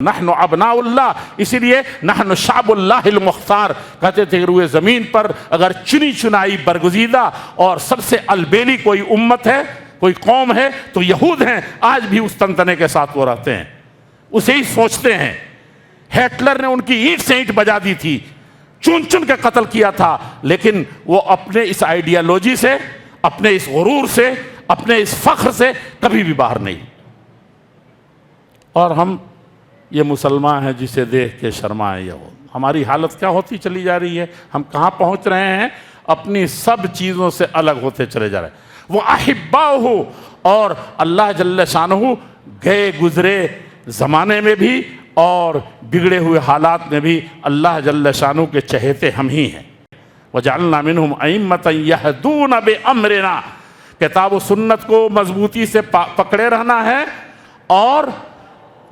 نحن ابناء اللہ، اسی لیے نحن شعب اللہ المختار، کہتے تھے روئے زمین پر اگر چنی چنائی برگزیدہ اور سب سے البیلی کوئی امت ہے، کوئی قوم ہے تو یہود ہیں۔ آج بھی اس تنتنے کے ساتھ وہ رہتے ہیں، اسے ہی سوچتے ہیں۔ ہٹلر نے ان کی اینٹ سے اینٹ بجا دی تھی، چن چن کے قتل کیا تھا، لیکن وہ اپنے اس آئیڈیالوجی سے، اپنے اس غرور سے، اپنے اس فخر سے کبھی بھی باہر نہیں۔ اور ہم یہ مسلمان ہیں جسے دیکھ کے شرمائے یہود۔ ہماری حالت کیا ہوتی چلی جا رہی ہے، ہم کہاں پہنچ رہے ہیں، اپنی سب چیزوں سے الگ ہوتے چلے جا رہے ہیں۔ وہ احباؤہ، اور اللہ جل شانہ گئے گزرے زمانے میں بھی اور بگڑے ہوئے حالات میں بھی اللہ جل شانہ کے چہیتے ہم ہی ہیں۔ وَجَعَلْنَا مِنْهُمْ أَئِمَّةً يَهْدُونَ بِأَمْرِنَا، کتاب و سنت کو مضبوطی سے پکڑے رہنا ہے، اور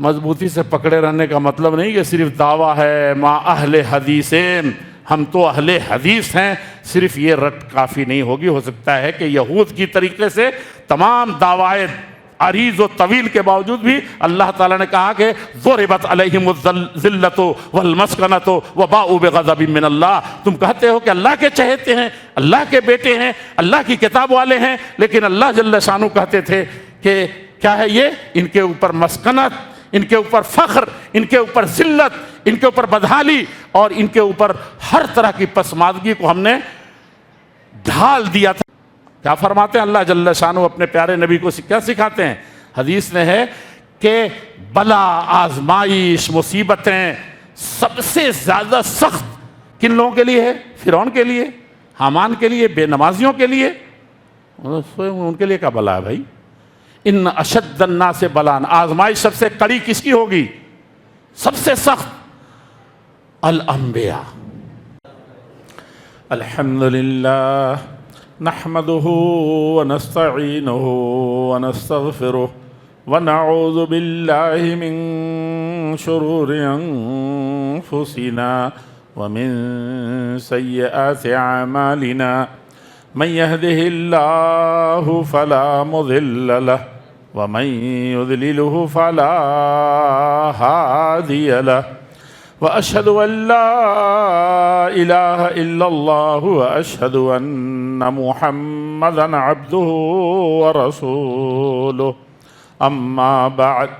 مضبوطی سے پکڑے رہنے کا مطلب نہیں کہ صرف دعویٰ ہے ما اہل حدیثین، ہم تو اہل حدیث ہیں، صرف یہ رٹ کافی نہیں ہوگی۔ ہو سکتا ہے کہ یہود کی طریقے سے تمام دعوائے عریض و طویل کے باوجود بھی اللہ تعالیٰ نے کہا کہ ضربت علیہم الذلۃ والمسکنۃ وباؤوا بغضب من اللہ۔ تم کہتے ہو کہ اللہ کے چہیتے ہیں، اللہ کے بیٹے ہیں، اللہ کی کتاب والے ہیں، لیکن اللہ جل شانہ کہتے تھے کہ کیا ہے یہ، ان کے اوپر مسکنت، ان کے اوپر فخر، ان کے اوپر ذلت، ان کے اوپر بدحالی، اور ان کے اوپر ہر طرح کی پسماندگی کو ہم نے ڈھال دیا تھا۔ کیا فرماتے ہیں اللہ جل شانہ اپنے پیارے نبی کو، کیا سکھاتے ہیں؟ حدیث میں ہے کہ بلا، آزمائش، مصیبتیں سب سے زیادہ سخت کن لوگوں کے لیے ہے؟ فرعون کے لیے، حامان کے لیے، بے نمازیوں کے لیے۔ ان کے لیے کیا بلا ہے بھائی؟ ان اشد الناس بلاء، آزمائش سب سے کڑی کس کی ہوگی، سب سے سخت؟ الانبیاء۔ الحمدللہ نحمده ونستعینه ونستغفره ونعوذ باللہ من شرور انفسنا ومن سیئات اعمالنا، من يهده الله فلا مضل له ومن يضلله فلا هادي له، وأشهد أن لا إله إلا الله وأشهد أن محمدًا عبده ورسوله، أما بعد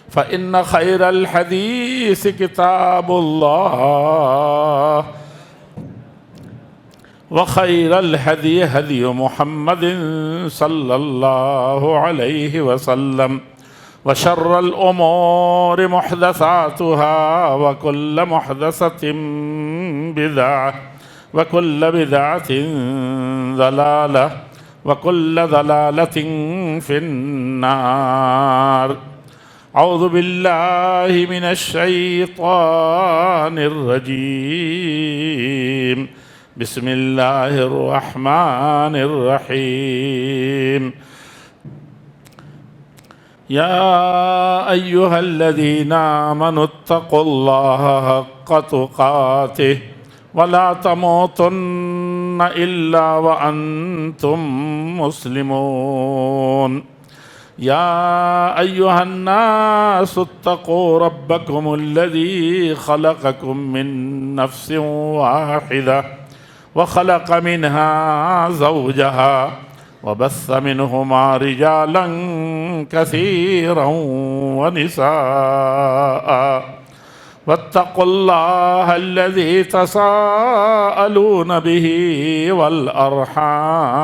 فإن خير الحديث كتاب الله، وخير الهدي هدي محمد صلى الله عليه وسلم، وشر الأمور محدثاتها وكل محدثة بدعة وكل بدعة ضلالة وكل ضلالة في النار۔ أعوذ بالله من الشيطان الرجيم، بسم الله الرحمن الرحيم۔ يا أيها الذين آمنوا اتقوا الله حق تقاته ولا تموتن إلا وأنتم مسلمون۔ يا أيها الناس اتقوا ربكم الذي خلقكم من نفس واحدة وخلق منها زوجها وبث منهما رجالا كثيرا ونساء، واتقوا الله الذي تساءلون به والأرحام،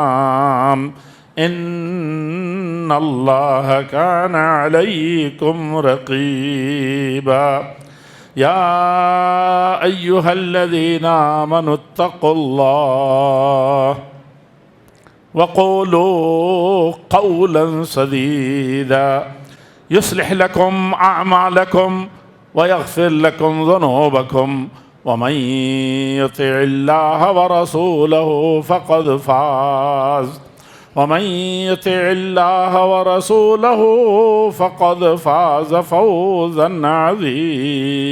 إن الله كان عليكم رقيبا۔ يا أيها الذين آمنوا اتقوا الله وقولوا قولا سديدا يصلح لكم أعمالكم ويغفر لكم ذنوبكم، ومن يطع الله ورسوله فقد فاز، ومن يطع الله ورسوله فقد فاز فوزا عظيما۔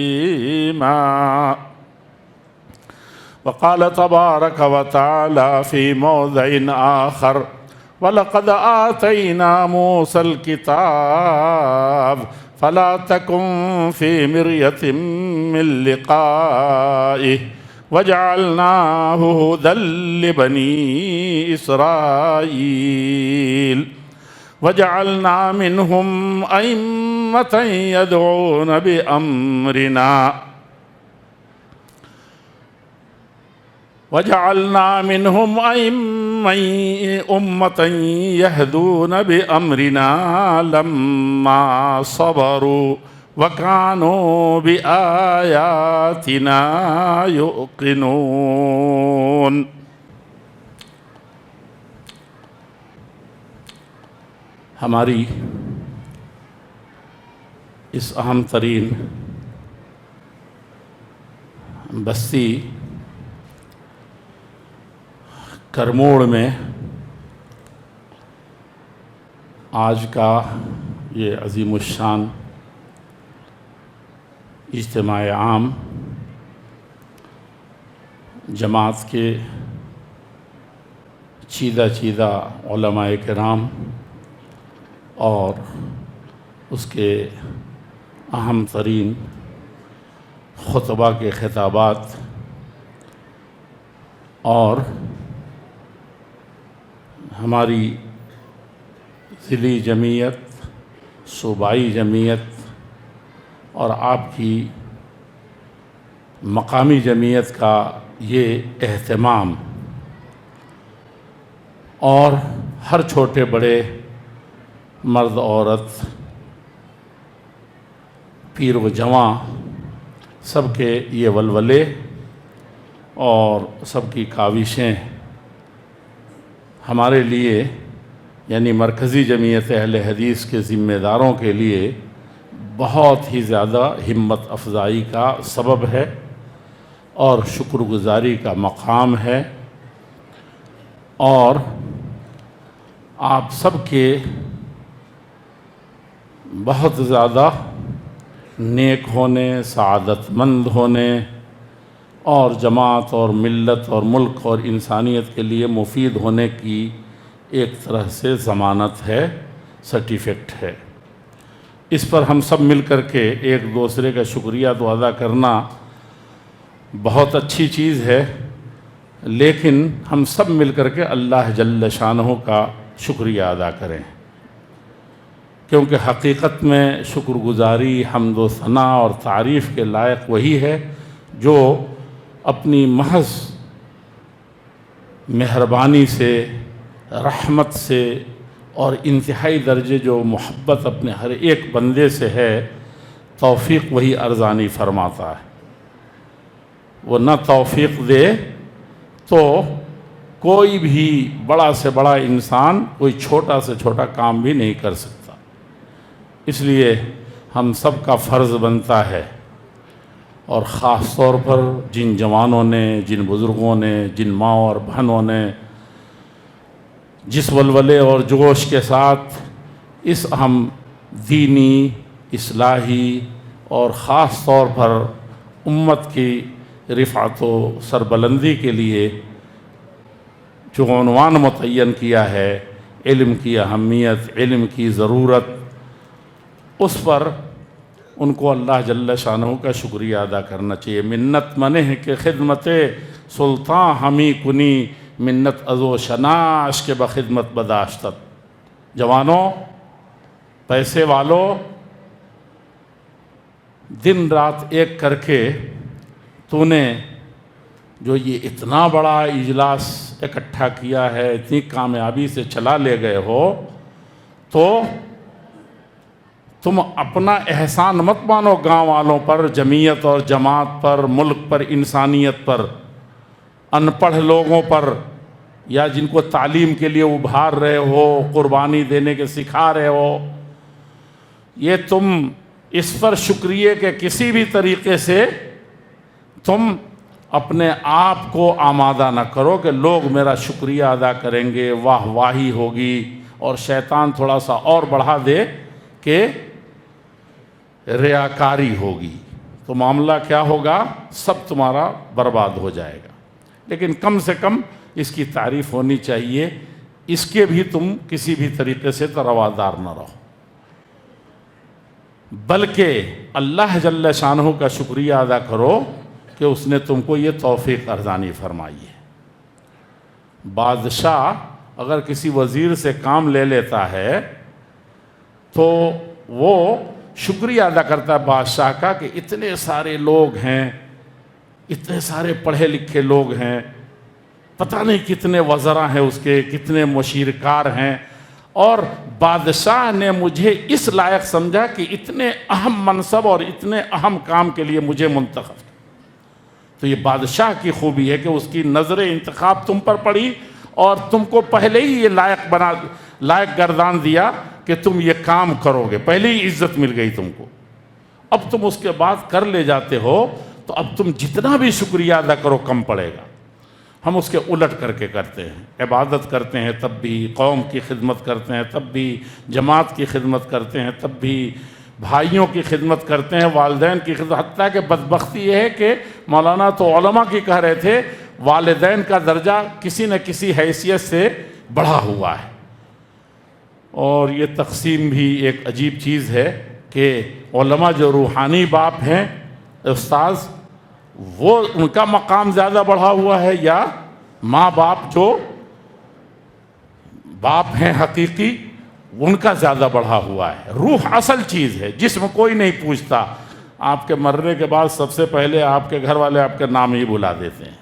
وقال تبارك وتعالى في موضع آخر وَلَقَدْ آتَيْنَا مُوسَى الْكِتَابَ فلا تكن في مرية من لقائه وجعلناه هدى لبني إسرائيل وجعلنا منهم أئمة يدعون بأمرنا أمة يهدون بأمرنا لما صبروا وكانوا بآياتنا يوقنون. ہماری اس اہم ترین بستی کرموڑ میں آج کا یہ عظیم الشان اجتماع عام جماعت کے چیدہ علماء کرام اور اس کے اہم ترین خطبہ کے خطابات اور ہماری ضلعی جمعیت، صوبائی جمعیت اور آپ کی مقامی جمعیت کا یہ اہتمام اور ہر چھوٹے بڑے مرد عورت پیر و جوان سب کے یہ ولولے اور سب کی کاوشیں ہمارے لیے یعنی مرکزی جمعیت اہل حدیث کے ذمہ داروں کے لیے بہت ہی زیادہ ہمت افزائی کا سبب ہے اور شکر گزاری کا مقام ہے، اور آپ سب کے بہت زیادہ نیک ہونے، سعادت مند ہونے اور جماعت اور ملت اور ملک اور انسانیت کے لیے مفید ہونے کی ایک طرح سے ضمانت ہے، سرٹیفکیٹ ہے۔ اس پر ہم سب مل کر کے ایک دوسرے کا شکریہ تو ادا کرنا بہت اچھی چیز ہے، لیکن ہم سب مل کر کے اللہ جل شانہ کا شکریہ ادا کریں، کیونکہ حقیقت میں شکر گزاری، حمد و ثنا اور تعریف کے لائق وہی ہے جو اپنی محض مہربانی سے، رحمت سے اور انتہائی درجے جو محبت اپنے ہر ایک بندے سے ہے، توفیق وہی ارزانی فرماتا ہے۔ وہ نہ توفیق دے تو کوئی بھی بڑا سے بڑا انسان کوئی چھوٹا سے چھوٹا کام بھی نہیں کر سکتا۔ اس لیے ہم سب کا فرض بنتا ہے، اور خاص طور پر جن جوانوں نے، جن بزرگوں نے، جن ماں اور بہنوں نے جس ولولے اور جوش کے ساتھ اس اہم دینی، اصلاحی اور خاص طور پر امت کی رفعت و سربلندی کے لیے جو عنوان متعین کیا ہے، علم کی اہمیت، علم کی ضرورت، اس پر ان کو اللہ جل شانہ کا شکریہ ادا کرنا چاہیے۔ منت منہ کے خدمت سلطان ہمی کنی، منت ازو شناش کے بخدمت بداشتت۔ جوانوں، پیسے والوں، دن رات ایک کر کے تو نے جو یہ اتنا بڑا اجلاس اکٹھا کیا ہے، اتنی کامیابی سے چلا لے گئے ہو، تو تم اپنا احسان مت مانو گاؤں والوں پر، جمعیت اور جماعت پر، ملک پر، انسانیت پر، ان پڑھ لوگوں پر، یا جن کو تعلیم کے لیے ابھار رہے ہو، قربانی دینے کے سکھا رہے ہو۔ یہ تم اس پر شکریہ کے کسی بھی طریقے سے تم اپنے آپ کو آمادہ نہ کرو کہ لوگ میرا شکریہ ادا کریں گے، واہ واہی ہوگی، اور شیطان تھوڑا سا اور بڑھا دے کہ ریاکاری ہوگی، تو معاملہ کیا ہوگا؟ سب تمہارا برباد ہو جائے گا۔ لیکن کم سے کم اس کی تعریف ہونی چاہیے، اس کے بھی تم کسی بھی طریقے سے روادار نہ رہو۔ بلکہ اللہ جل شانہ کا شکریہ ادا کرو کہ اس نے تم کو یہ توفیق ارزانی فرمائی ہے۔ بادشاہ اگر کسی وزیر سے کام لے لیتا ہے تو وہ شکریہ ادا کرتا ہے بادشاہ کا کہ اتنے سارے لوگ ہیں، اتنے سارے پڑھے لکھے لوگ ہیں، پتہ نہیں کتنے وزراء ہیں اس کے، کتنے مشیرکار ہیں، اور بادشاہ نے مجھے اس لائق سمجھا کہ اتنے اہم منصب اور اتنے اہم کام کے لیے مجھے منتخب کیا۔ تو یہ بادشاہ کی خوبی ہے کہ اس کی نظر انتخاب تم پر پڑی اور تم کو پہلے ہی یہ لائق گردان دیا کہ تم یہ کام کرو گے، پہلے ہی عزت مل گئی تم کو۔ اب تم اس کے بعد کر لے جاتے ہو تو اب تم جتنا بھی شکریہ ادا کرو کم پڑے گا۔ ہم اس کے الٹ کر کے کرتے ہیں، عبادت کرتے ہیں تب بھی، قوم کی خدمت کرتے ہیں تب بھی، جماعت کی خدمت کرتے ہیں تب بھی، بھائیوں کی خدمت کرتے ہیں، والدین کی خدمت، حتیٰ کہ بدبختی یہ ہے کہ مولانا تو علماء کی کہہ رہے تھے والدین کا درجہ کسی نہ کسی حیثیت سے بڑھا ہوا ہے۔ اور یہ تقسیم بھی ایک عجیب چیز ہے کہ علماء جو روحانی باپ ہیں، استاذ، وہ ان کا مقام زیادہ بڑھا ہوا ہے یا ماں باپ جو باپ ہیں حقیقی ان کا زیادہ بڑھا ہوا ہے؟ روح اصل چیز ہے، جسم کوئی نہیں پوچھتا۔ آپ کے مرنے کے بعد سب سے پہلے آپ کے گھر والے آپ کے نام ہی بلا دیتے ہیں،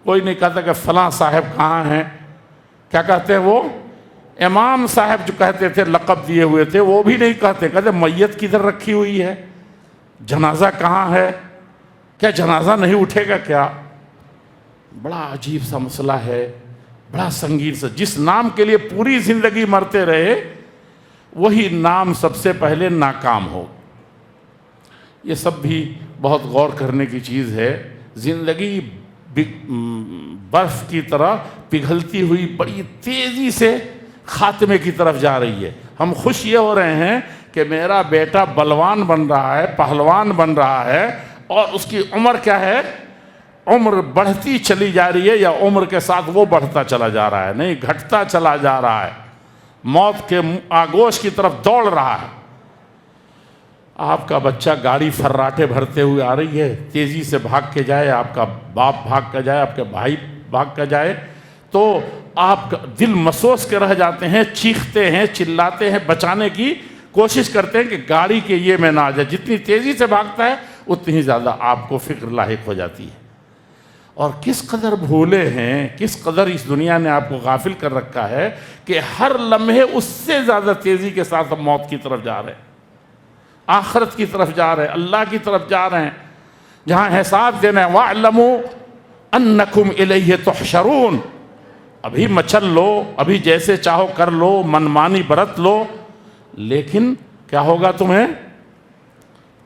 کوئی نہیں کہتا کہ فلاں صاحب کہاں ہیں۔ کیا کہتے ہیں وہ؟ امام صاحب جو کہتے تھے لقب دیے ہوئے تھے وہ بھی نہیں کہتے، کہتے میت کدھر رکھی ہوئی ہے، جنازہ کہاں ہے، کیا جنازہ نہیں اٹھے گا کیا؟ بڑا عجیب سا مسئلہ ہے، بڑا سنگین سا۔ جس نام کے لیے پوری زندگی مرتے رہے وہی نام سب سے پہلے ناکام ہو۔ یہ سب بھی بہت غور کرنے کی چیز ہے۔ زندگی برف کی طرح پگھلتی ہوئی بڑی تیزی سے خاتمے کی طرف جا رہی ہے۔ ہم خوش یہ ہو رہے ہیں کہ میرا بیٹا بلوان بن رہا ہے، پہلوان بن رہا ہے، اور اس کی عمر کیا ہے؟ عمر بڑھتی چلی جا رہی ہے، یا عمر کے ساتھ وہ بڑھتا چلا جا رہا ہے؟ نہیں، گھٹتا چلا جا رہا ہے، موت کے آگوش کی طرف دوڑ رہا ہے۔ آپ کا بچہ گاڑی فراٹے بھرتے ہوئے آ رہی ہے، تیزی سے بھاگ کے جائے، آپ کا باپ بھاگ کے جائے، آپ کے بھائی بھاگ کے جائے، تو آپ کا دل مسوس کے رہ جاتے ہیں، چیختے ہیں، چلاتے ہیں، بچانے کی کوشش کرتے ہیں کہ گاڑی کے یہ میں نہ آ جائے۔ جتنی تیزی سے بھاگتا ہے اتنی ہی زیادہ آپ کو فکر لاحق ہو جاتی ہے۔ اور کس قدر بھولے ہیں، کس قدر اس دنیا نے آپ کو غافل کر رکھا ہے کہ ہر لمحے اس سے زیادہ تیزی کے ساتھ ہم موت کی طرف جا رہے ہیں، آخرت کی طرف جا رہے ہیں، اللہ کی طرف جا رہے ہیں، جہاں حساب دینا ہے۔ وَاعْلَمُوا أَنَّكُمْ إِلَيْهِ تُحْشَرُونَ۔ ابھی مچل لو، ابھی جیسے چاہو کر لو، منمانی برت لو، لیکن کیا ہوگا تمہیں؟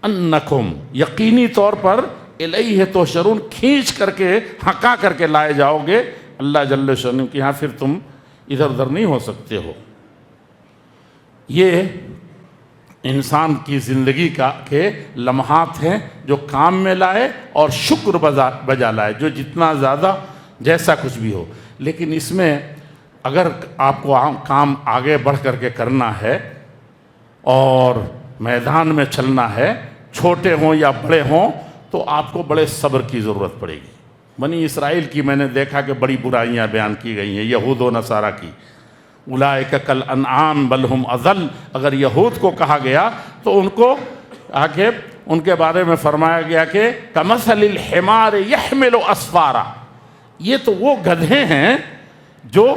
انکم، یقینی طور پر، الیہ تحشرون، کھینچ کر کے، ہکا کر کے لائے جاؤ گے اللہ جل شانہ کے ہاں، پھر تم ادھر ادھر نہیں ہو سکتے ہو۔ یہ انسان کی زندگی کے لمحات ہیں جو کام میں لائے اور شکر بجا لائے، جو جتنا زیادہ جیسا کچھ بھی ہو۔ لیکن اس میں اگر آپ کو کام آگے بڑھ کر کے کرنا ہے اور میدان میں چلنا ہے، چھوٹے ہوں یا بڑے ہوں، تو آپ کو بڑے صبر کی ضرورت پڑے گی۔ بنی اسرائیل کی میں نے دیکھا کہ بڑی برائیاں بیان کی گئی ہیں، یہود و نصارہ کی۔ اولئک کالانعام بل ہم اضل، اگر یہود کو کہا گیا تو ان کو آگے ان کے بارے میں فرمایا گیا کہ کمثل الحمار یحمل اسفارا، یہ تو وہ گدھے ہیں جو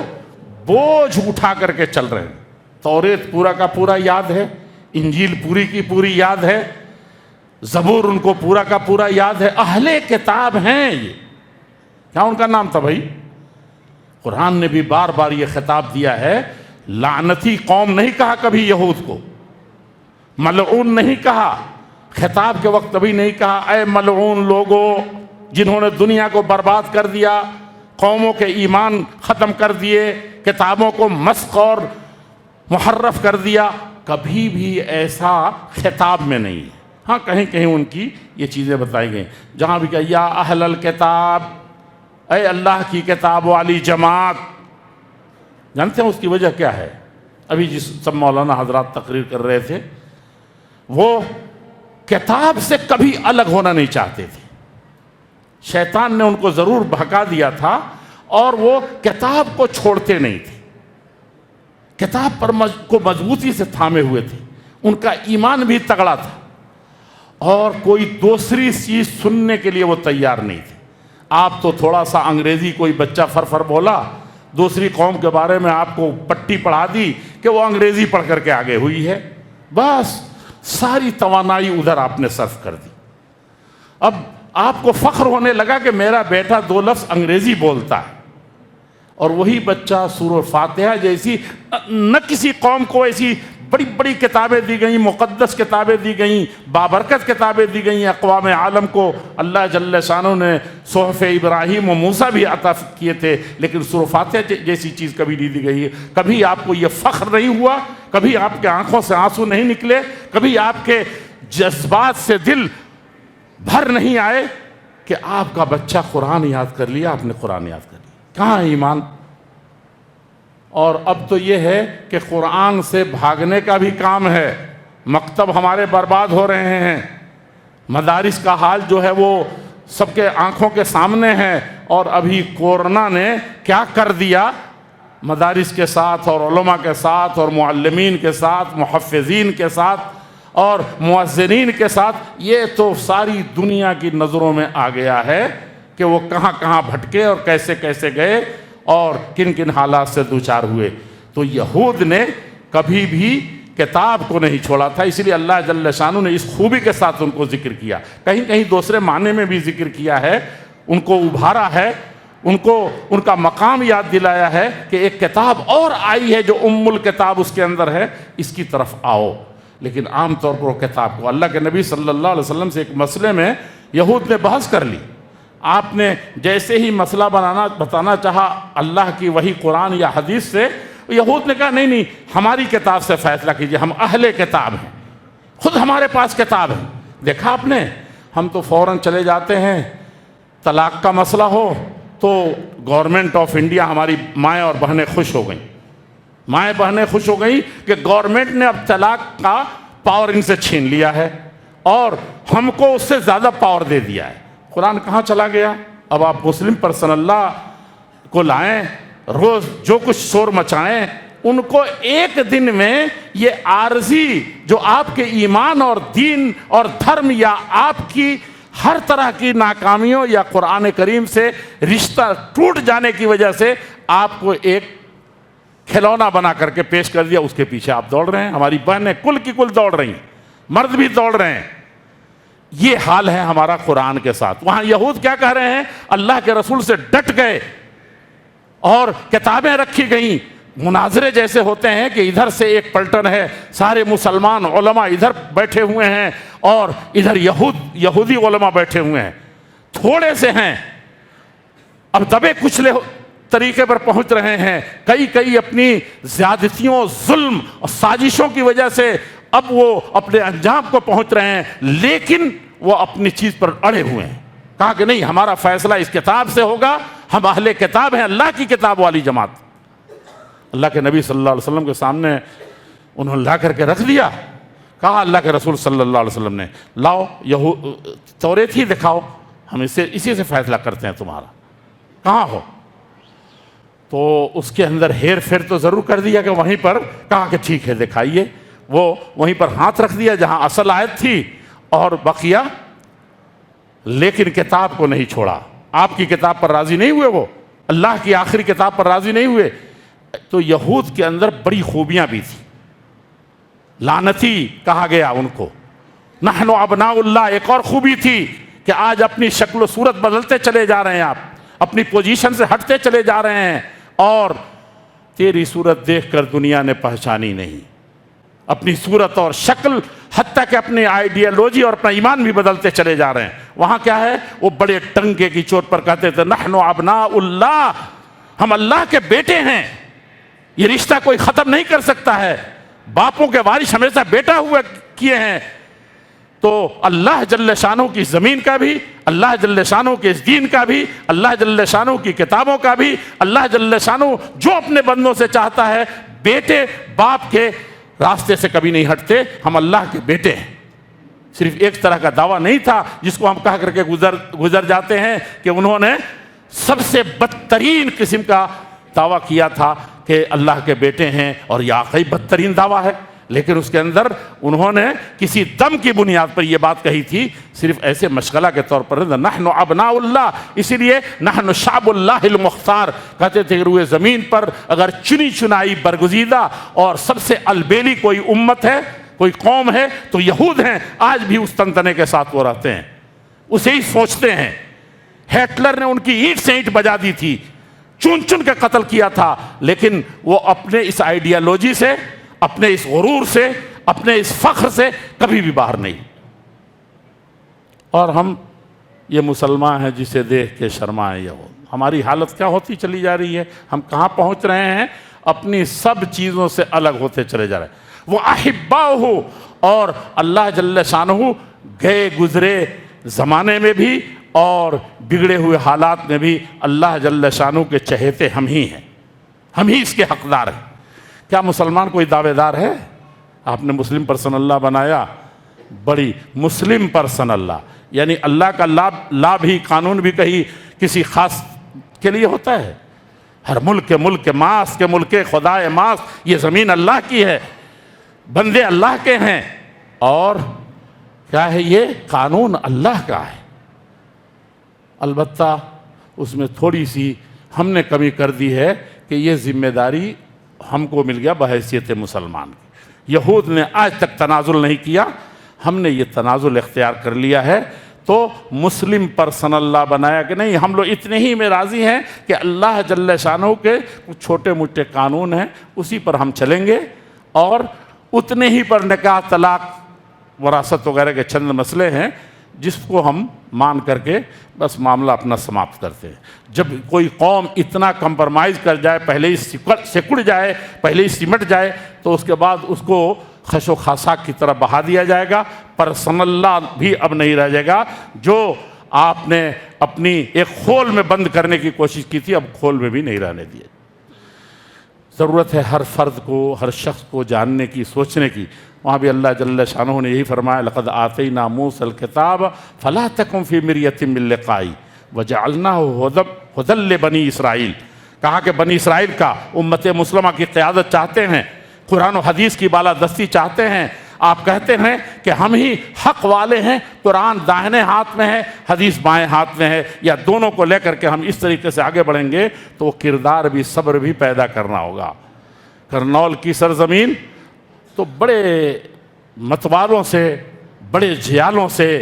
بوجھ اٹھا کر کے چل رہے ہیں۔ توریت پورا کا پورا یاد ہے، انجیل پوری کی پوری یاد ہے، زبور ان کو پورا کا پورا یاد ہے، اہل کتاب ہیں یہ۔ کیا ان کا نام تھا بھائی؟ قرآن نے بھی بار بار یہ خطاب دیا ہے، لعنتی قوم نہیں کہا کبھی یہود کو، ملعون نہیں کہا، خطاب کے وقت کبھی نہیں کہا اے ملعون لوگو جنہوں نے دنیا کو برباد کر دیا، قوموں کے ایمان ختم کر دیے، کتابوں کو مسخ اور محرف کر دیا، کبھی بھی ایسا خطاب میں نہیں ہے۔ ہاں کہیں کہیں ان کی یہ چیزیں بتائی گئیں، جہاں بھی کہ یا اہل الکتاب، اے اللہ کی کتاب والی جماعت۔ جانتے ہیں اس کی وجہ کیا ہے؟ ابھی جس سب مولانا حضرات تقریر کر رہے تھے، وہ کتاب سے کبھی الگ ہونا نہیں چاہتے تھے. شیطان نے ان کو ضرور بہکا دیا تھا اور وہ کتاب کو چھوڑتے نہیں تھے. کتاب پر کو مضبوطی سے تھامے ہوئے تھے. ان کا ایمان بھی تگڑا تھا اور کوئی دوسری چیز سننے کے لیے وہ تیار نہیں تھے. آپ تو تھوڑا سا انگریزی کوئی بچہ فر بولا, دوسری قوم کے بارے میں آپ کو پٹی پڑھا دی کہ وہ انگریزی پڑھ کر کے آگے ہوئی ہے, بس ساری توانائی ادھر آپ نے صرف کر دی. اب آپ کو فخر ہونے لگا کہ میرا بیٹا 2 لفظ انگریزی بولتا ہے, اور وہی بچہ سورہ فاتحہ جیسی, نہ کسی قوم کو ایسی بڑی بڑی کتابیں دی گئیں, مقدس کتابیں دی گئیں, بابرکت کتابیں دی گئیں اقوام عالم کو. اللہ جل شانہ نے صحف ابراہیم و موسیٰ بھی عطا کیے تھے, لیکن سورہ فاتحہ جیسی چیز کبھی نہیں دی گئی. کبھی آپ کو یہ فخر نہیں ہوا, کبھی آپ کے آنکھوں سے آنسو نہیں نکلے, کبھی آپ کے جذبات سے دل بھر نہیں آئے کہ آپ کا بچہ قرآن یاد کر لیا, آپ نے قرآن یاد کر لیا. کہاں ایمان؟ اور اب تو یہ ہے کہ قرآن سے بھاگنے کا بھی کام ہے. مکتب ہمارے برباد ہو رہے ہیں, مدارس کا حال جو ہے وہ سب کے آنکھوں کے سامنے ہے. اور ابھی کورونا نے کیا کر دیا مدارس کے ساتھ اور علماء کے ساتھ اور معلمین کے ساتھ, محفظین کے ساتھ اور مؤذنین کے ساتھ, یہ تو ساری دنیا کی نظروں میں آ گیا ہے کہ وہ کہاں کہاں بھٹکے اور کیسے کیسے گئے اور کن کن حالات سے دوچار ہوئے. تو یہود نے کبھی بھی کتاب کو نہیں چھوڑا تھا, اس لیے اللہ جل شانہ نے اس خوبی کے ساتھ ان کو ذکر کیا. کہیں کہیں دوسرے معنی میں بھی ذکر کیا ہے, ان کو ابھارا ہے, ان کو ان کا مقام یاد دلایا ہے کہ ایک کتاب اور آئی ہے جو ام الکتاب اس کے اندر ہے, اس کی طرف آؤ. لیکن عام طور پر وہ کتاب کو, اللہ کے نبی صلی اللہ علیہ وسلم سے ایک مسئلے میں یہود نے بحث کر لی. آپ نے جیسے ہی مسئلہ بتانا چاہا اللہ کی وحی قرآن یا حدیث سے, یہود نے کہا نہیں ہماری کتاب سے فیصلہ کیجئے, ہم اہل کتاب ہیں, خود ہمارے پاس کتاب ہے. دیکھا آپ نے, ہم تو فوراً چلے جاتے ہیں, طلاق کا مسئلہ ہو تو گورنمنٹ آف انڈیا, ہماری مائیں اور بہنیں خوش ہو گئیں, مائیں بہنیں خوش ہو گئیں کہ گورنمنٹ نے اب طلاق کا پاور ان سے چھین لیا ہے اور ہم کو اس سے زیادہ پاور دے دیا ہے. قرآن کہاں چلا گیا؟ اب آپ مسلم پرسن اللہ کو لائیں, روز جو کچھ شور مچائیں, ان کو ایک دن میں یہ عارضی جو آپ کے ایمان اور دین اور دھرم یا آپ کی ہر طرح کی ناکامیوں یا قرآن کریم سے رشتہ ٹوٹ جانے کی وجہ سے آپ کو ایک کھلونا بنا کر کے پیش کر دیا, اس کے پیچھے آپ دوڑ رہے ہیں. ہماری بہنیں کل کی کل دوڑ رہی ہیں, مرد بھی دوڑ رہے ہیں. یہ حال ہے ہمارا قرآن کے ساتھ. وہاں یہود کیا کہہ رہے ہیں؟ اللہ کے رسول سے ڈٹ گئے اور کتابیں رکھی گئیں. مناظرے جیسے ہوتے ہیں کہ ادھر سے ایک پلٹن ہے, سارے مسلمان علماء ادھر بیٹھے ہوئے ہیں اور ادھر یہودی علماء بیٹھے ہوئے ہیں, تھوڑے سے ہیں, اب دبے کچلے طریقے پر پہنچ رہے ہیں. کئی اپنی زیادتیوں, ظلم اور سازشوں کی وجہ سے اب وہ اپنے انجام کو پہنچ رہے ہیں, لیکن وہ اپنی چیز پر اڑے ہوئے ہیں. کہا کہ نہیں, ہمارا فیصلہ اس کتاب سے ہوگا, ہم اہل کتاب ہیں, اللہ کی کتاب والی جماعت. اللہ کے نبی صلی اللہ علیہ وسلم کے سامنے انہوں نے لا کر کے رکھ دیا. کہا اللہ کے رسول صلی اللہ علیہ وسلم نے, لاؤ توریت ہی دکھاؤ, ہم اسی سے فیصلہ کرتے ہیں تمہارا, کہاں ہو؟ تو اس کے اندر ہیر پھیر تو ضرور کر دیا کہ وہیں پر. کہا کہ ٹھیک ہے دکھائیے. وہ وہیں پر ہاتھ رکھ دیا جہاں اصل آیت تھی اور بقیہ, لیکن کتاب کو نہیں چھوڑا. آپ کی کتاب پر راضی نہیں ہوئے, وہ اللہ کی آخری کتاب پر راضی نہیں ہوئے. تو یہود کے اندر بڑی خوبیاں بھی تھیں. لعنتی کہا گیا ان کو, نحن ابناء اللہ. ایک اور خوبی تھی کہ آج اپنی شکل و صورت بدلتے چلے جا رہے ہیں, آپ اپنی پوزیشن سے ہٹتے چلے جا رہے ہیں, اور تیری صورت دیکھ کر دنیا نے پہچانی نہیں. اپنی صورت اور شکل, حتیٰ کہ اپنی آئیڈیالوجی اور اپنا ایمان بھی بدلتے چلے جا رہے ہیں. وہاں کیا ہے, وہ بڑے ٹنکے کی چوٹ پر کہتے تھے نحن ابناء اللہ, ہم اللہ کے بیٹے ہیں. یہ رشتہ کوئی ختم نہیں کر سکتا ہے, باپوں کے وارث ہمیشہ بیٹا ہوا کیے ہیں. تو اللہ جل شانہ کی زمین کا بھی, اللہ جل شانہ کے اس دین کا بھی, اللہ جل شانہ کی کتابوں کا بھی, اللہ جل شانہ جو اپنے بندوں سے چاہتا ہے, بیٹے باپ کے راستے سے کبھی نہیں ہٹتے. ہم اللہ کے بیٹے ہیں. صرف ایک طرح کا دعویٰ نہیں تھا جس کو ہم کہہ کر کے گزر جاتے ہیں کہ انہوں نے سب سے بدترین قسم کا دعویٰ کیا تھا کہ اللہ کے بیٹے ہیں، اور یہ واقعی بدترین دعویٰ ہے، لیکن اس کے اندر انہوں نے کسی دم کی بنیاد پر یہ بات کہی تھی، صرف ایسے مشغلہ کے طور پر نحن ابناء اللہ، اسی لیے نحن شعب اللہ المختار، کہتے تھے روئے زمین پر اگر چنی چنائی برگزیدہ اور سب سے البیلی کوئی امت ہے، کوئی قوم ہے تو یہود ہیں۔ آج بھی اس تنتنے کے ساتھ وہ رہتے ہیں، اسے ہی سوچتے ہیں۔ ہٹلر نے ان کی اینٹ سے اینٹ بجا دی تھی، چن چن کے قتل کیا تھا، لیکن وہ اپنے اس آئیڈیالوجی سے، اپنے اس غرور سے، اپنے اس فخر سے کبھی بھی باہر نہیں۔ اور ہم یہ مسلمان ہیں جسے دیکھ کے شرمائے یہود۔ ہماری حالت کیا ہوتی چلی جا رہی ہے، ہم کہاں پہنچ رہے ہیں، اپنی سب چیزوں سے الگ ہوتے چلے جا رہے ہیں۔ وہ احباؤہ، اور اللہ جل شانہ گئے گزرے زمانے میں بھی اور بگڑے ہوئے حالات میں بھی اللہ جل شانہ کے چہیتے ہم ہی ہیں، ہم ہی اس کے حقدار ہیں۔ کیا مسلمان کوئی دعوے دار ہے؟ آپ نے مسلم پرسن اللہ بنایا، بڑی مسلم پرسن اللہ، یعنی اللہ کا لا بھی، قانون بھی کہیں کسی خاص کے لیے ہوتا ہے؟ ہر ملک کے ماس کے ملک خدائے ماس، یہ زمین اللہ کی ہے، بندے اللہ کے ہیں، اور کیا ہے، یہ قانون اللہ کا ہے۔ البتہ اس میں تھوڑی سی ہم نے کمی کر دی ہے کہ یہ ذمہ داری ہم کو مل گیا بحیثیت مسلمان کی۔ یہود نے آج تک تنازل نہیں کیا، ہم نے یہ تنازل اختیار کر لیا ہے، تو مسلم پرسن اللہ بنایا کہ نہیں، ہم لوگ اتنے ہی میں راضی ہیں کہ اللہ جل شانہ کے کچھ چھوٹے موٹے قانون ہیں، اسی پر ہم چلیں گے، اور اتنے ہی پر نکاح، طلاق، وراثت وغیرہ کے چند مسئلے ہیں جس کو ہم مان کر کے بس معاملہ اپنا سماپت کرتے ہیں۔ جب کوئی قوم اتنا کمپرمائز کر جائے، پہلے ہی سکڑ جائے، پہلے ہی سمٹ جائے، تو اس کے بعد اس کو خش و خاصاک کی طرف بہا دیا جائے گا، پرسن اللہ بھی اب نہیں رہ جائے گا۔ جو آپ نے اپنی ایک خول میں بند کرنے کی کوشش کی تھی، اب کھول میں بھی نہیں رہنے دیے۔ ضرورت ہے ہر فرد کو، ہر شخص کو جاننے کی، سوچنے کی۔ وہاں بھی اللہ جل شانہ نے یہی فرمایا، لقد آتینا موسیٰ الکتاب فلا تکن فی مریۃ من لقائہ وجعلناہ ھدی لبنی اسرائیل۔ کہا کہ بنی اسرائیل کا، امت مسلمہ کی قیادت چاہتے ہیں، قرآن و حدیث کی بالادستی چاہتے ہیں، آپ کہتے ہیں کہ ہم ہی حق والے ہیں، قرآن داہنے ہاتھ میں ہے، حدیث بائیں ہاتھ میں ہے، یا دونوں کو لے کر کے ہم اس طریقے سے آگے بڑھیں گے تو وہ کردار بھی، صبر بھی پیدا کرنا ہوگا۔ کرنول کی سرزمین تو بڑے متوالوں سے، بڑے جیالوں سے،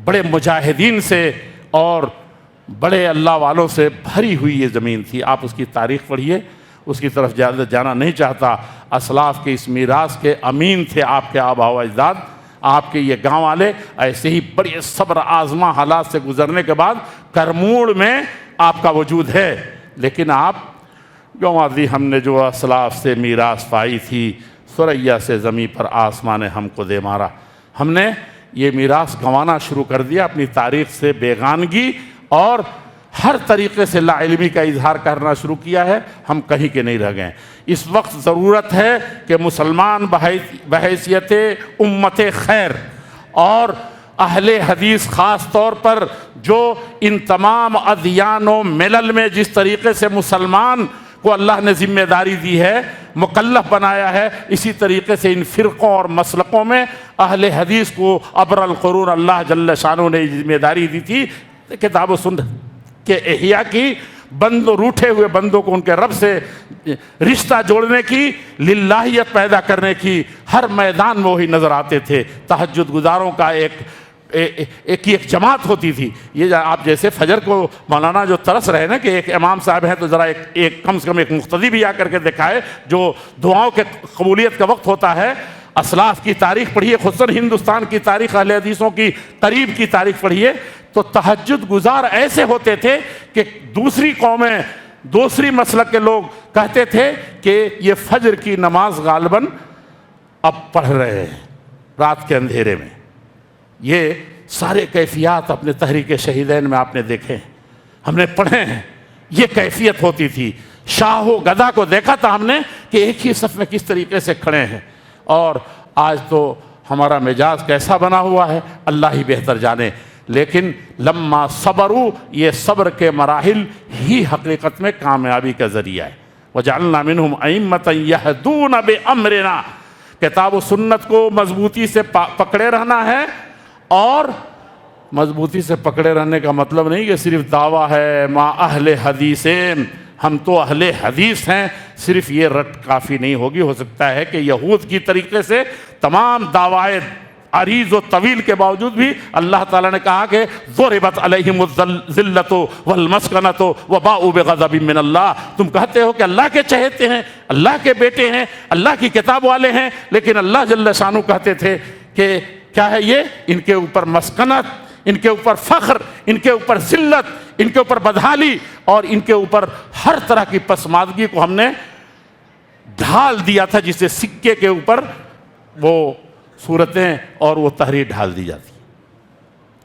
بڑے مجاہدین سے اور بڑے اللہ والوں سے بھری ہوئی یہ زمین تھی۔ آپ اس کی تاریخ پڑھیے، اس کی طرف زیادہ جانا نہیں چاہتا۔ اسلاف کے اس میراث کے امین تھے آپ کے آبا و اجداد، آپ کے یہ گاؤں والے۔ ایسے ہی بڑے صبر آزما حالات سے گزرنے کے بعد کرموڑ میں آپ کا وجود ہے، لیکن آپ جو ماضی ہم نے جو اسلاف سے میراث پائی تھی، ثریا سے زمین پر آسمان نے ہم کو دے مارا، ہم نے یہ میراث گنوانا شروع کر دیا، اپنی تاریخ سے بیگانگی اور ہر طریقے سے لا علمی کا اظہار کرنا شروع کیا ہے، ہم کہیں کے نہیں رہ گئے۔ اس وقت ضرورت ہے کہ مسلمان بحیثیت امت خیر اور اہل حدیث خاص طور پر، جو ان تمام ادیان و ملل میں جس طریقے سے مسلمان کو اللہ نے ذمہ داری دی ہے، مکلف بنایا ہے، اسی طریقے سے ان فرقوں اور مسلکوں میں اہل حدیث کو ابر القرون اللہ جل شانہ نے ذمہ داری دی تھی، کتاب و سنت کے احیاء کی، روٹھے ہوئے بندوں کو ان کے رب سے رشتہ جوڑنے کی، للہیت پیدا کرنے کی۔ ہر میدان میں وہی نظر آتے تھے۔ تہجد گزاروں کا ایک جماعت ہوتی تھی۔ یہ آپ جیسے فجر کو مولانا جو ترس رہے نا کہ ایک امام صاحب ہیں تو ذرا ایک کم سے کم ایک مقتدی بھی آ کر کے دکھائے، جو دعاؤں کے قبولیت کا وقت ہوتا ہے۔ اسلاف کی تاریخ پڑھیے، خصوصاً ہندوستان کی تاریخ، اہل حدیثوں کی قریب کی تاریخ پڑھیے، تو تہجد گزار ایسے ہوتے تھے کہ دوسری قومیں، دوسری مسلک کے لوگ کہتے تھے کہ یہ فجر کی نماز غالباً اب پڑھ رہے ہیں رات کے اندھیرے میں۔ یہ سارے کیفیات اپنے تحریک شہیدین میں آپ نے دیکھے ہیں، ہم نے پڑھے ہیں۔ یہ کیفیت ہوتی تھی۔ شاہ و گدا کو دیکھا تھا ہم نے کہ ایک ہی صف میں کس طریقے سے کھڑے ہیں، اور آج تو ہمارا مزاج کیسا بنا ہوا ہے اللہ ہی بہتر جانے، لیکن لما صبروا، یہ صبر کے مراحل ہی حقیقت میں کامیابی کا ذریعہ ہے۔ وجعلنا منہم ائمۃ یہدون بامرنا، کتاب و سنت کو مضبوطی سے پکڑے رہنا ہے، اور مضبوطی سے پکڑے رہنے کا مطلب نہیں کہ صرف دعویٰ ہے ما اہل حدیثین، ہم تو اہل حدیث ہیں، صرف یہ رٹ کافی نہیں ہوگی۔ ہو سکتا ہے کہ یہود کی طریقے سے تمام دعوائے عریض و طویل کے باوجود بھی اللہ تعالیٰ نے کہا کہ ضربت علیہم الذلۃ والمسکنۃ وباؤوا بغضب من اللہ، تم کہتے ہو کہ اللہ کے چہیتے ہیں، اللہ کے بیٹے ہیں، اللہ کی کتاب والے ہیں، لیکن اللہ جل شانہ کہتے تھے کہ کیا ہے یہ، ان کے اوپر مسکنت، ان کے اوپر فخر، ان کے اوپر ذلت، ان کے اوپر بدحالی، اور ان کے اوپر ہر طرح کی پسماندگی کو ہم نے ڈھال دیا تھا، جسے سکے کے اوپر وہ صورتیں اور وہ تحریر ڈھال دی جاتی۔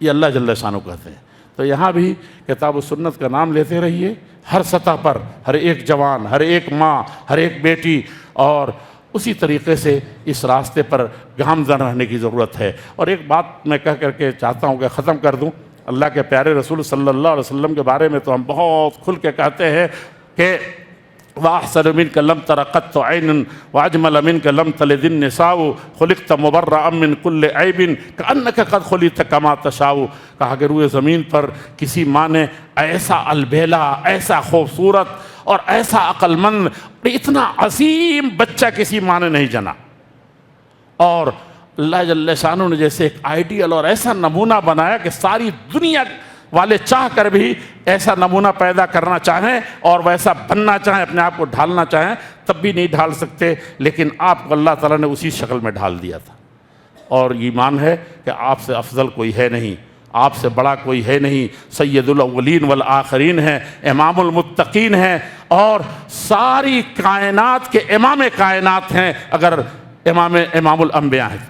یہ اللہ جل شانہ کہتے ہیں۔ تو یہاں بھی کتاب و سنت کا نام لیتے رہیے، ہر سطح پر، ہر ایک جوان، ہر ایک ماں، ہر ایک بیٹی، اور اسی طریقے سے اس راستے پر گامزن رہنے کی ضرورت ہے۔ اور ایک بات میں کہہ کر کے چاہتا ہوں کہ ختم کر دوں، اللہ کے پیارے رسول صلی اللہ علیہ وسلم کے بارے میں تو ہم بہت کھل کے کہتے ہیں کہ وَأَحْسَنُ مِنْكَ لَمْ تَرَ قَطُّ عَيْنٌ وَأَجْمَلَ مِنْكَ لَمْ تَلِدِ النِّسَاءُ خُلِقْتَ مُبَرَّأً مِنْ كُلِّ عَيْبٍ كَأَنَّكَ قَدْ خُلِقْتَ كَمَا تَشَاءُ، کہا کہ روئے زمین پر کسی ماں نے ایسا البیلا، ایسا خوبصورت اور ایسا عقل مند، اتنا عظیم بچہ کسی ماں نے نہیں جنا، اور اللہ جل شانہ نے جیسے ایک آئیڈیل اور ایسا نمونہ بنایا کہ ساری دنیا والے چاہ کر بھی ایسا نمونہ پیدا کرنا چاہیں اور ویسا بننا چاہیں، اپنے آپ کو ڈھالنا چاہیں، تب بھی نہیں ڈھال سکتے، لیکن آپ کو اللہ تعالیٰ نے اسی شکل میں ڈھال دیا تھا۔ اور ایمان ہے کہ آپ سے افضل کوئی ہے نہیں، آپ سے بڑا کوئی ہے نہیں، سید الاولین والآخرین ہیں، امام المتقین ہیں، اور ساری کائنات کے امام کائنات ہیں، اگر امام الانبیاء ہیں۔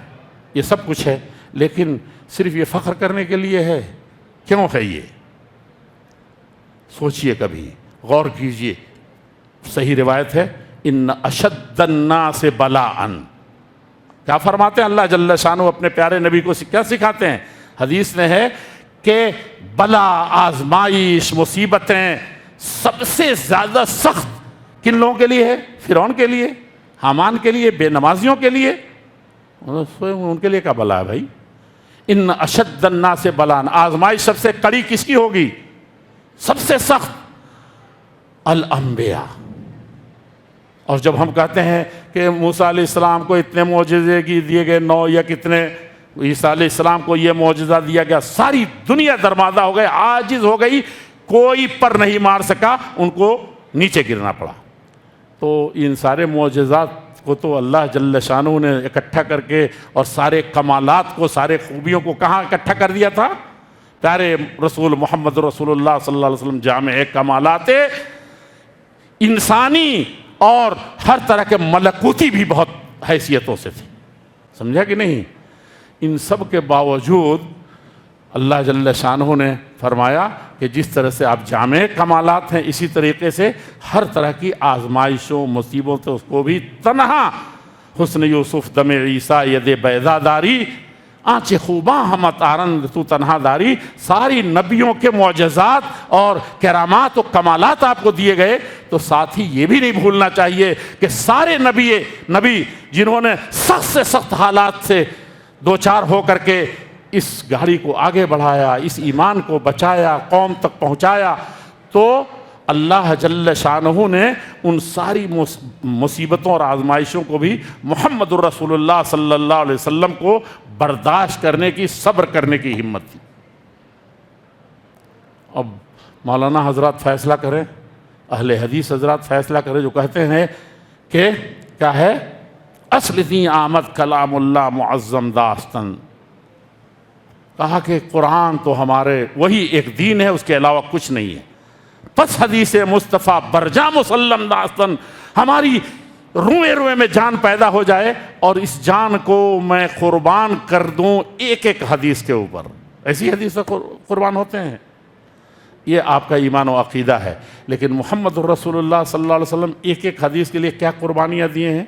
یہ سب کچھ ہے، لیکن صرف یہ فخر کرنے کے لیے ہے؟ کیوں ہے یہ؟ سوچئے کبھی، غور کیجئے۔ صحیح روایت ہے، ان اشد الناس بلاء، کیا فرماتے ہیں اللہ جل شانہ اپنے پیارے نبی کو کیا سکھاتے ہیں؟ حدیث میں ہے کہ بلا، آزمائش، مصیبتیں سب سے زیادہ سخت کن لوگوں کے لیے ہے؟ فرعون کے لیے، حامان کے لیے، بے نمازیوں کے لیے، ان کے لیے کیا بلا ہے بھائی؟ ان اشد الناس بلاء، آزمائش سب سے کڑی کس کی ہوگی؟ سب سے سخت الانبیاء۔ اور جب ہم کہتے ہیں کہ موسیٰ علیہ السلام کو اتنے معجزے دیے گئے، 9 یا کتنے، عیسیٰ علیہ السلام کو یہ معجزہ دیا گیا، ساری دنیا درمادہ ہو گئی، عاجز ہو گئی، کوئی پر نہیں مار سکا، ان کو نیچے گرنا پڑا۔ تو ان سارے معجزات کو تو اللہ جل شانہ نے اکٹھا کر کے، اور سارے کمالات کو، سارے خوبیوں کو کہاں اکٹھا کر دیا تھا؟ پیارے رسول محمد رسول اللہ صلی اللہ علیہ وسلم، جامع کمالات انسانی اور ہر طرح کے ملکوتی بھی بہت حیثیتوں سے تھی، سمجھا کہ نہیں؟ ان سب کے باوجود اللہ جل شانہ نے فرمایا کہ جس طرح سے آپ جامع کمالات ہیں، اسی طریقے سے ہر طرح کی آزمائشوں، مصیبتوں کو بھی تنہا، حسن یوسف دم عیسیٰ ید بیضا داری، آنچ خوباں ہم تارند تو تنہا داری، ساری نبیوں کے معجزات اور کرامات و کمالات آپ کو دیے گئے، تو ساتھ ہی یہ بھی نہیں بھولنا چاہیے کہ سارے نبی جنہوں نے سخت سے سخت حالات سے دوچار ہو کر کے اس گاڑی کو آگے بڑھایا، اس ایمان کو بچایا، قوم تک پہنچایا، تو اللہ جل شانہ نے ان ساری مصیبتوں اور آزمائشوں کو بھی محمد الرسول اللہ صلی اللہ علیہ وسلم کو برداشت کرنے کی، صبر کرنے کی ہمت دی۔ اب مولانا حضرات فیصلہ کریں، اہل حدیث حضرات فیصلہ کریں، جو کہتے ہیں کہ کیا ہے، اصل دی آمد کلام اللہ معظم داستن، کہا کہ قرآن تو ہمارے وہی ایک دین ہے، اس کے علاوہ کچھ نہیں ہے، پس حدیث مصطفیٰ برجا مسلم داستن، ہماری روئے روئے میں جان پیدا ہو جائے اور اس جان کو میں قربان کر دوں ایک ایک حدیث کے اوپر۔ ایسی حدیث قربان ہوتے ہیں؟ یہ آپ کا ایمان و عقیدہ ہے، لیکن محمد رسول اللہ صلی اللہ علیہ وسلم ایک ایک حدیث کے لیے کیا قربانیاں دیے ہیں؟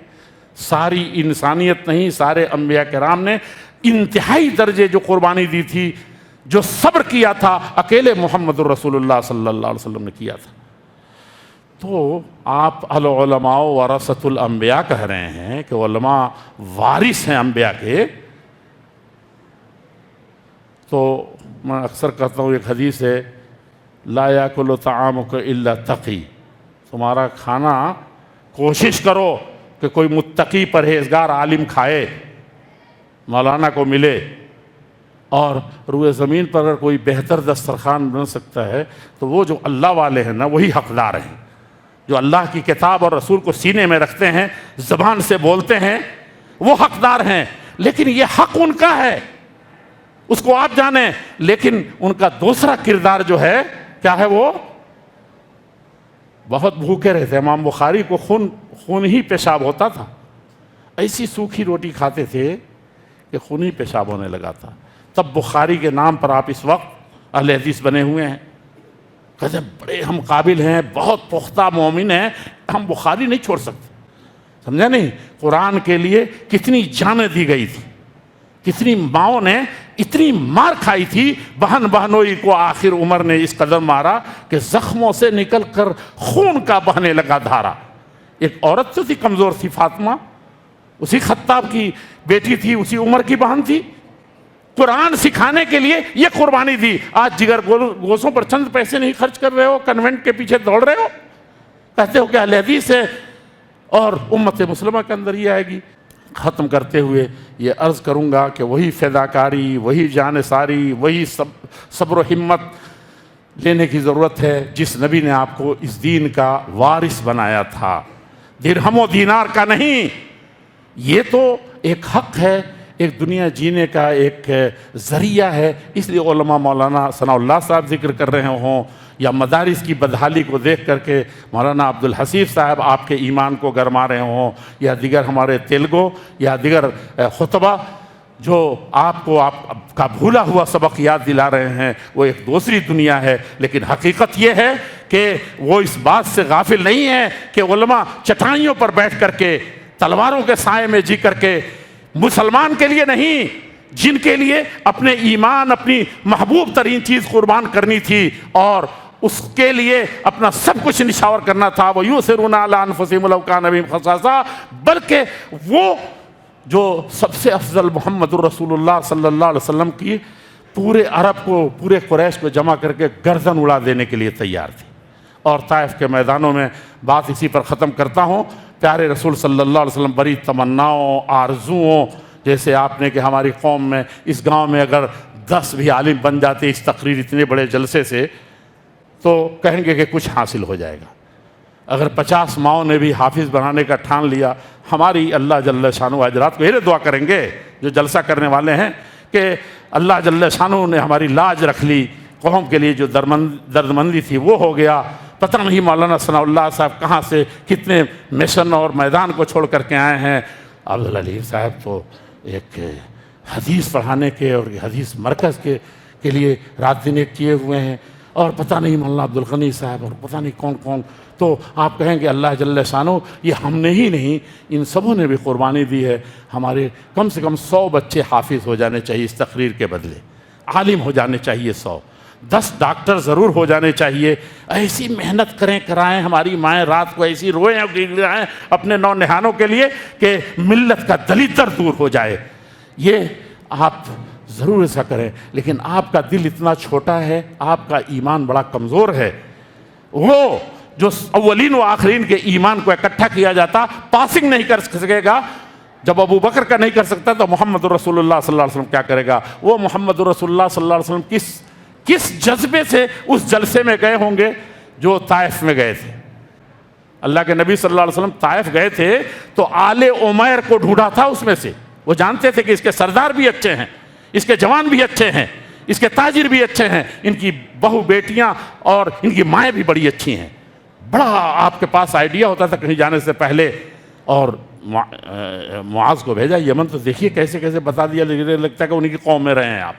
ساری انسانیت نہیں، سارے انبیاء کرام نے انتہائی درجے جو قربانی دی تھی، جو صبر کیا تھا، اکیلے محمد الرسول اللہ صلی اللہ علیہ وسلم نے کیا تھا۔ تو آپ العلماء ورثۃ الانبیاء کہہ رہے ہیں کہ علماء وارث ہیں انبیاء کے، تو میں اکثر کہتا ہوں ایک حدیث ہے، لا یاکل طعامک الا تقی، تمہارا کھانا کوشش کرو کہ کوئی متقی پرہیزگار عالم کھائے، مولانا کو ملے، اور روئے زمین پر اگر کوئی بہتر دسترخوان بن سکتا ہے تو وہ جو اللہ والے ہیں نا وہی حقدار ہیں، جو اللہ کی کتاب اور رسول کو سینے میں رکھتے ہیں، زبان سے بولتے ہیں، وہ حقدار ہیں۔ لیکن یہ حق ان کا ہے، اس کو آپ جانیں، لیکن ان کا دوسرا کردار جو ہے کیا ہے، وہ بہت بھوکے رہتے ہیں۔ امام بخاری کو خون ہی پیشاب ہوتا تھا، ایسی سوکھی روٹی کھاتے تھے کہ خون ہی پیشاب ہونے لگا تھا۔ تب بخاری کے نام پر آپ اس وقت اہل حدیث بنے ہوئے ہیں، کہتے ہیں بڑے ہم قابل ہیں، بہت پختہ مومن ہیں، ہم بخاری نہیں چھوڑ سکتے۔ سمجھا نہیں؟ قرآن کے لیے کتنی جانیں دی گئی تھی، کتنی ماؤں نے اتنی مار کھائی تھی، بہن بہنوئی کو آخر عمر نے اس قدر مارا کہ زخموں سے نکل کر خون کا بہنے لگا دھارا۔ ایک عورت تو تھی، کمزور تھی، فاطمہ، اسی خطاب کی بیٹی تھی، اسی عمر کی بہن تھی، قرآن سکھانے کے لیے یہ قربانی دی۔ آج جگر گوشوں پر چند پیسے نہیں خرچ کر رہے ہو، کنوینٹ کے پیچھے دوڑ رہے ہو، کہتے ہو کہ اہل حدیث ہے اور امت مسلمہ کے اندر یہ آئے گی۔ ختم کرتے ہوئے یہ عرض کروں گا کہ وہی فداکاری، وہی جانثاری، وہی صبر و ہمت لینے کی ضرورت ہے جس نبی نے آپ کو اس دین کا وارث بنایا تھا، درہم و دینار کا نہیں۔ یہ تو ایک حق ہے، ایک دنیا جینے کا ایک ذریعہ ہے، اس لیے علماء مولانا ثناء اللہ صاحب ذکر کر رہے ہوں، یا مدارس کی بدحالی کو دیکھ کر کے مولانا عبدالحسیب صاحب آپ کے ایمان کو گرما رہے ہوں، یا دیگر ہمارے تیلگو یا دیگر خطبہ جو آپ کو آپ کا بھولا ہوا سبق یاد دلا رہے ہیں، وہ ایک دوسری دنیا ہے۔ لیکن حقیقت یہ ہے کہ وہ اس بات سے غافل نہیں ہے کہ علماء چٹائیوں پر بیٹھ کر کے، تلواروں کے سائے میں جی کر کے، مسلمان کے لیے نہیں، جن کے لیے اپنے ایمان، اپنی محبوب ترین چیز قربان کرنی تھی اور اس کے لیے اپنا سب کچھ نشاور کرنا تھا، وَيُؤْثِرُونَ عَلَىٰ أَنفُسِهِمْ وَلَوْ كَانَ بِهِمْ خَصَاصَةٌ، بلکہ وہ جو سب سے افضل محمد الرسول اللہ صلی اللہ علیہ وسلم کی پورے عرب کو، پورے قریش کو جمع کر کے گردن اڑا دینے کے لیے تیار تھی۔ اور طائف کے میدانوں میں بات اسی پر ختم کرتا ہوں، پیارے رسول صلی اللہ علیہ وسلم بڑی تمناؤں، آرزوؤں، جیسے آپ نے کہ ہماری قوم میں، اس گاؤں میں اگر 10 بھی عالم بن جاتے اس تقریر اتنے بڑے جلسے سے، تو کہیں گے کہ کچھ حاصل ہو جائے گا۔ اگر 50 ماؤں نے بھی حافظ بنانے کا ٹھان لیا، ہماری اللہ جل شانہ اجرات کو یہ دعا کریں گے جو جلسہ کرنے والے ہیں کہ اللہ جل شانہ نے ہماری لاج رکھ لی، قوم کے لیے جو دردمندی تھی وہ ہو گیا۔ پتہ نہیں مولانا ثناء اللہ صاحب کہاں سے کتنے مشن اور میدان کو چھوڑ کر کے آئے ہیں۔ عبدالعلیم صاحب تو ایک حدیث پڑھانے کے اور حدیث مرکز کے لیے رات دن ایک کیے ہوئے ہیں، اور پتہ نہیں مولانا عبدالغنی صاحب اور پتہ نہیں کون کون۔ تو آپ کہیں کہ اللہ جل شانہ، یہ ہم نے ہی نہیں، ان سبوں نے بھی قربانی دی ہے۔ ہمارے کم سے کم 100 بچے حافظ ہو جانے چاہیے اس تقریر کے بدلے، عالم ہو جانے چاہیے 100، 10 ڈاکٹر ضرور ہو جانے چاہیے۔ ایسی محنت کرائیں، ہماری مائیں رات کو ایسی روئیں اور گڑگڑائیں اپنے نونہانوں کے لیے کہ ملت کا دلیدر دور ہو جائے۔ یہ آپ ضرور ایسا کریں، لیکن آپ کا دل اتنا چھوٹا ہے، آپ کا ایمان بڑا کمزور ہے۔ وہ جو اولین و آخرین کے ایمان کو اکٹھا کیا جاتا پاسنگ نہیں کر سکے گا، جب ابو بکر کا نہیں کر سکتا تو محمد الرسول اللہ صلی اللہ علیہ وسلم کیا کرے گا؟ وہ محمد الرسول اللہ صلی اللہ علیہ وسلم کس جذبے سے اس جلسے میں گئے ہوں گے جو طائف میں گئے تھے۔ اللہ کے نبی صلی اللہ علیہ وسلم طائف گئے تھے تو آل عمیر کو ڈھونڈا تھا، اس میں سے وہ جانتے تھے کہ اس کے سردار بھی اچھے ہیں، اس کے جوان بھی اچھے ہیں، اس کے تاجر بھی اچھے ہیں، ان کی بہو بیٹیاں اور ان کی مائیں بھی بڑی اچھی ہیں۔ بڑا آپ کے پاس آئیڈیا ہوتا تھا کہیں جانے سے پہلے، اور معاذ کو بھیجا یمن، تو دیکھیے کیسے کیسے بتا دیا، لگتا ہے کہ انہیں کی قوم میں رہے ہیں آپ،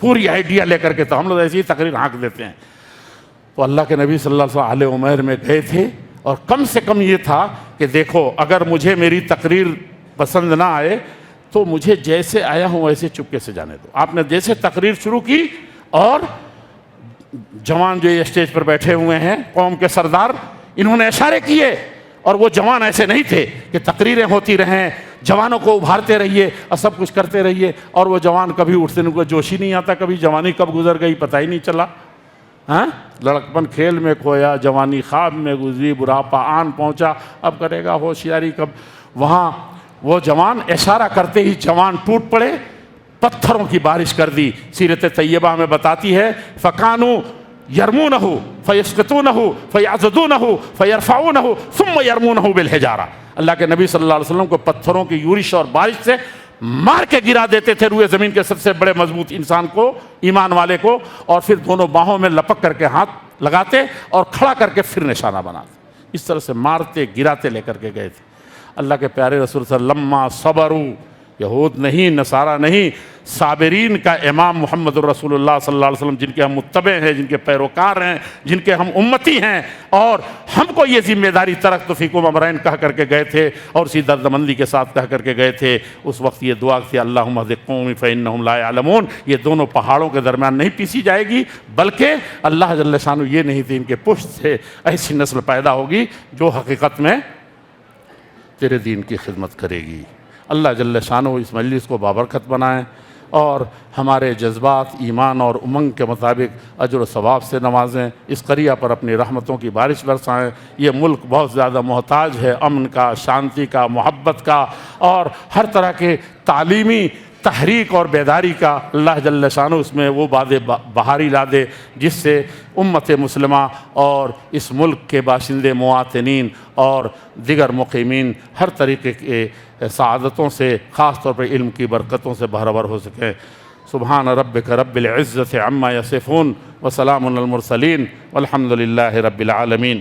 پوری آئیڈیا لے کر کے۔ تو ہم لوگ ایسی ہی تقریر ہانک دیتے ہیں۔ تو اللہ کے نبی صلی اللہ علیہ وسلم آل عمیر میں گئے تھے، اور کم سے کم یہ تھا کہ دیکھو اگر مجھے میری تقریر پسند نہ آئے تو مجھے جیسے آیا ہوں ویسے چپکے سے جانے دو. آپ نے جیسے تقریر شروع کی اور جوان جو یہ اسٹیج پر بیٹھے ہوئے ہیں قوم کے سردار, انہوں نے اشارے کیے, اور وہ جوان ایسے نہیں تھے کہ تقریریں ہوتی رہیں, جوانوں کو ابھارتے رہیے اور سب کچھ کرتے رہیے, اور وہ جوان کبھی اٹھتے ان کو جوش ہی نہیں آتا, کبھی جوانی کب گزر گئی پتہ ہی نہیں چلا. ہاں, لڑکپن کھیل میں کھویا, جوانی خواب میں گزری, بڑھاپا آن پہنچا, اب کرے گا ہوشیاری کب. وہاں وہ جوان اشارہ کرتے ہی جوان ٹوٹ پڑے, پتھروں کی بارش کر دی. سیرت طیبہ میں بتاتی ہے فَكَانُوا يَرْمُونَهُ فَيَسْقِطُونَهُ فَيَعْضُدُونَهُ فَيَرْفَعُونَهُ ثُمَّ يَرْمُونَهُ بِالْحِجَارَةِ. اللہ کے نبی صلی اللہ علیہ وسلم کو پتھروں کی یورش اور بارش سے مار کے گرا دیتے تھے روئے زمین کے سب سے بڑے مضبوط انسان کو, ایمان والے کو, اور پھر دونوں باہوں میں لپک کر کے ہاتھ لگاتے اور کھڑا کر کے پھر نشانہ بناتے. اس طرح سے مارتے گراتے لے کر کے گئے تھے. اللہ کے پیارے رسول صلی اللہ علیہ وسلم لما صبروا, یہود نہیں, نصارہ نہیں, صابرین کا امام محمد الرسول اللہ صلی اللہ علیہ وسلم, جن کے ہم متبع ہیں, جن کے پیروکار ہیں, جن کے ہم امتی ہیں, اور ہم کو یہ ذمہ داری ترکت فیکم امرین کہہ کر کے گئے تھے, اور اسی دردمندی کے ساتھ کہہ کر کے گئے تھے. اس وقت یہ دعا تھی اللہم اہد قومی فانہم لا یعلمون. یہ دونوں پہاڑوں کے درمیان نہیں پیسی جائے گی, بلکہ اللہ جل شانہ یہ نہیں تھی ان کے پشت سے ایسی نسل پیدا ہوگی جو حقیقت میں تیرے دین کی خدمت کرے گی. اللہ جل شانہ اس مجلس کو بابرکت بنائیں اور ہمارے جذبات ایمان اور امنگ کے مطابق اجر و ثواب سے نوازیں. اس قریہ پر اپنی رحمتوں کی بارش برسائیں. یہ ملک بہت زیادہ محتاج ہے امن کا, شانتی کا, محبت کا, اور ہر طرح کے تعلیمی تحریک اور بیداری کا. اللہ جل شانہ اس میں وہ باد بہاری لا دے جس سے امت مسلمہ اور اس ملک کے باشندے, مواطنین اور دیگر مقیمین ہر طریقے کے سعادتوں سے, خاص طور پر علم کی برکتوں سے بہرور ہو سکیں. سبحان ربک رب العزت عما یصفون وسلام علی المرسلین والحمد للہ رب العالمین.